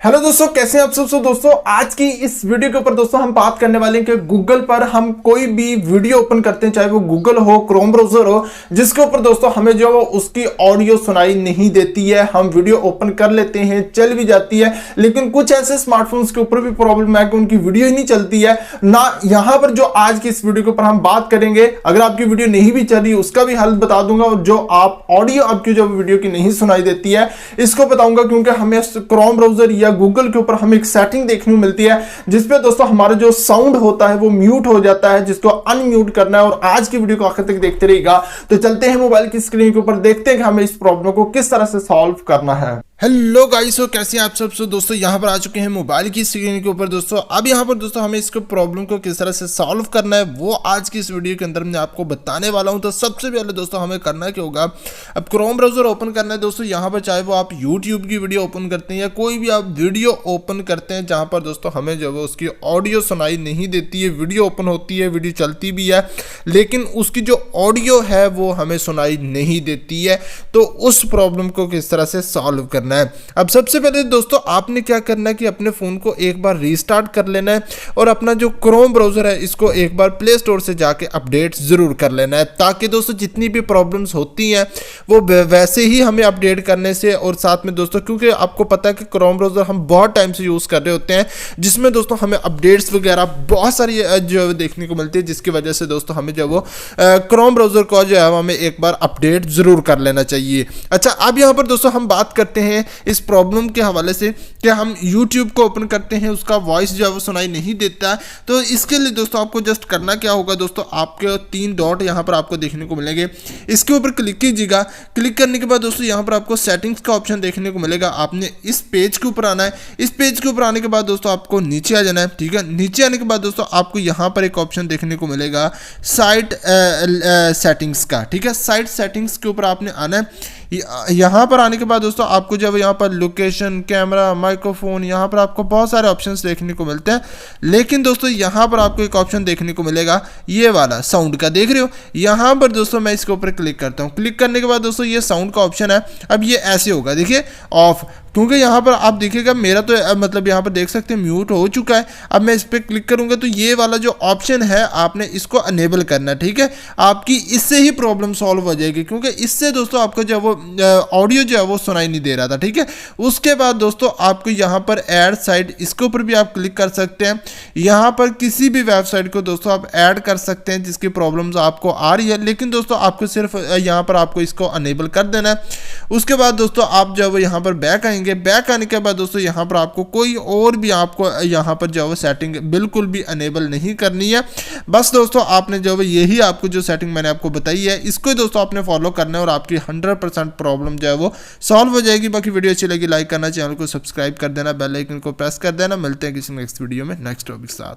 Hello दोस्तों, कैसे हैं आप सब। दोस्तों आज की इस वीडियो के ऊपर दोस्तों हम बात करने वाले हैं कि गूगल पर हम कोई भी वीडियो ओपन करते हैं, चाहे वो गूगल हो, क्रोम ब्राउजर हो, जिसके ऊपर दोस्तों हमें जो है उसकी ऑडियो सुनाई नहीं देती है। हम वीडियो ओपन कर लेते हैं, चल भी जाती है, लेकिन कुछ ऐसे स्मार्टफोन्स के ऊपर भी प्रॉब्लम है कि उनकी वीडियो ही नहीं चलती है ना। यहां पर जो आज की इस वीडियो के ऊपर हम बात करेंगे, अगर आपकी वीडियो नहीं भी चल रही उसका भी हल बता दूंगा, और जो आप ऑडियो आपकी जो वीडियो की नहीं सुनाई देती है इसको बताऊंगा, क्योंकि हमें क्रोम ब्राउजर या गूगल के ऊपर हमें एक सेटिंग देखने को मिलती है जिसपे दोस्तों हमारा जो साउंड होता है वो म्यूट हो जाता है, जिसको अनम्यूट करना है। और आज की वीडियो को आखिर तक देखते रहिएगा। तो चलते हैं मोबाइल की स्क्रीन के ऊपर, देखते हैं कि हमें इस प्रॉब्लम को किस तरह से सॉल्व करना है। हेलो गाइस, कैसे हैं आप सब। दोस्तों यहाँ पर आ चुके हैं मोबाइल की स्क्रीन के ऊपर। दोस्तों अब यहाँ पर दोस्तों हमें इसको प्रॉब्लम को किस तरह से सॉल्व करना है वो आज की इस वीडियो के अंदर मैं आपको बताने वाला हूँ। तो सबसे पहले दोस्तों हमें करना क्या होगा, अब क्रोम ब्राउजर ओपन करना है दोस्तों। यहाँ पर चाहे वो आप यूट्यूब की वीडियो ओपन करते हैं या कोई भी आप वीडियो ओपन करते हैं जहाँ पर दोस्तों हमें जो है उसकी ऑडियो सुनाई नहीं देती है। वीडियो ओपन होती है, वीडियो चलती भी है, लेकिन उसकी जो ऑडियो है वो हमें सुनाई नहीं देती है। तो उस प्रॉब्लम को किस तरह से सॉल्व करना है। अब सबसे पहले दोस्तों आपने क्या करना है कि अपने फोन को एक बार रीस्टार्ट कर लेना है और अपना जो क्रोम ब्राउजर है इसको एक बार प्ले स्टोर से जाके अपडेट जरूर कर लेना है, ताकि दोस्तों जितनी भी प्रॉब्लम्स होती हैं वो वैसे ही हमें अपडेट करने से। और साथ में दोस्तों क्योंकि आपको पता है कि क्रोम ब्राउजर हम बहुत टाइम से यूज कर रहे होते हैं, जिसमें दोस्तों हमें अपडेट्स वगैरह बहुत सारी जो देखने को मिलती है, जिसकी वजह से दोस्तों हमें जो वो क्रोम ब्राउजर को जो है हमें एक बार अपडेट जरूर कर लेना चाहिए। अच्छा, अब यहाँ पर दोस्तों हम बात करते हैं इस प्रॉब्लम के हवाले से कि हम YouTube को ओपन करते हैं, उसका वॉइस जो है वो सुनाई नहीं देता है। तो इसके लिए दोस्तों आपको जस्ट करना क्या होगा, दोस्तों आपके 3 डॉट यहाँ पर आपको देखने को मिलेंगे, इसके ऊपर क्लिक कीजिएगा। क्लिक करने के बाद दोस्तों यहाँ पर आपको सेटिंग्स का ऑप्शन देखने को मिलेगा। आपने इस पेज के ऊपर आना है। इस पेज के ऊपर आने के बाद दोस्तों आपको नीचे आ जाना है, ठीक है। नीचे आने के बाद दोस्तों आपको यहाँ पर एक ऑप्शन देखने को मिलेगा साइट सेटिंग्स का, ठीक है। साइट सेटिंग्स के ऊपर आपने आना है। यहाँ पर आने के बाद दोस्तों आपको जब यहाँ पर लोकेशन, कैमरा, माइक्रोफोन, यहाँ पर आपको बहुत सारे ऑप्शंस देखने को मिलते हैं, लेकिन दोस्तों यहाँ पर आपको एक ऑप्शन देखने को मिलेगा ये वाला साउंड का, देख रहे हो। यहाँ पर दोस्तों मैं इसके ऊपर क्लिक करता हूँ। क्लिक करने के बाद दोस्तों ये साउंड का ऑप्शन है। अब ये ऐसे होगा, देखिए ऑफ, क्योंकि यहाँ पर आप देखिएगा मेरा तो मतलब यहाँ पर देख सकते हैं म्यूट हो चुका है। अब मैं इस पर क्लिक करूँगा तो ये वाला जो ऑप्शन है आपने इसको अनेबल करना है, ठीक है। आपकी इससे ही प्रॉब्लम सॉल्व हो जाएगी, क्योंकि इससे दोस्तों आपको जो वो ऑडियो जो है वो सुनाई नहीं दे रहा था, ठीक है। उसके बाद दोस्तों आपको यहाँ पर ऐड साइट, इसके ऊपर भी आप क्लिक कर सकते हैं। यहाँ पर किसी भी वेबसाइट को दोस्तों आप ऐड कर सकते हैं जिसकी प्रॉब्लम्स आपको आ रही है, लेकिन दोस्तों आपको सिर्फ यहाँ पर आपको इसको अनेबल कर देना है। उसके बाद दोस्तों आप जो है यहाँ पर बैक आएंगे। बैक आने के बाद दोस्तों यहाँ पर आपको कोई और भी आपको यहाँ पर जो है सेटिंग बिल्कुल भी अनेबल नहीं करनी है। बस दोस्तों आपने जो है यही आपको जो सेटिंग मैंने आपको बताई है इसको दोस्तों आपने फॉलो करना है और आपकी 100% प्रॉब्लम जो है वो सॉल्व हो जाएगी। बाकी वीडियो अच्छी लगी लाइक करना, चैनल को सब्सक्राइब कर देना, बेल आइकन को प्रेस कर देना। मिलते हैं किसी नेक्स्ट वीडियो में नेक्स्ट टॉपिक के साथ।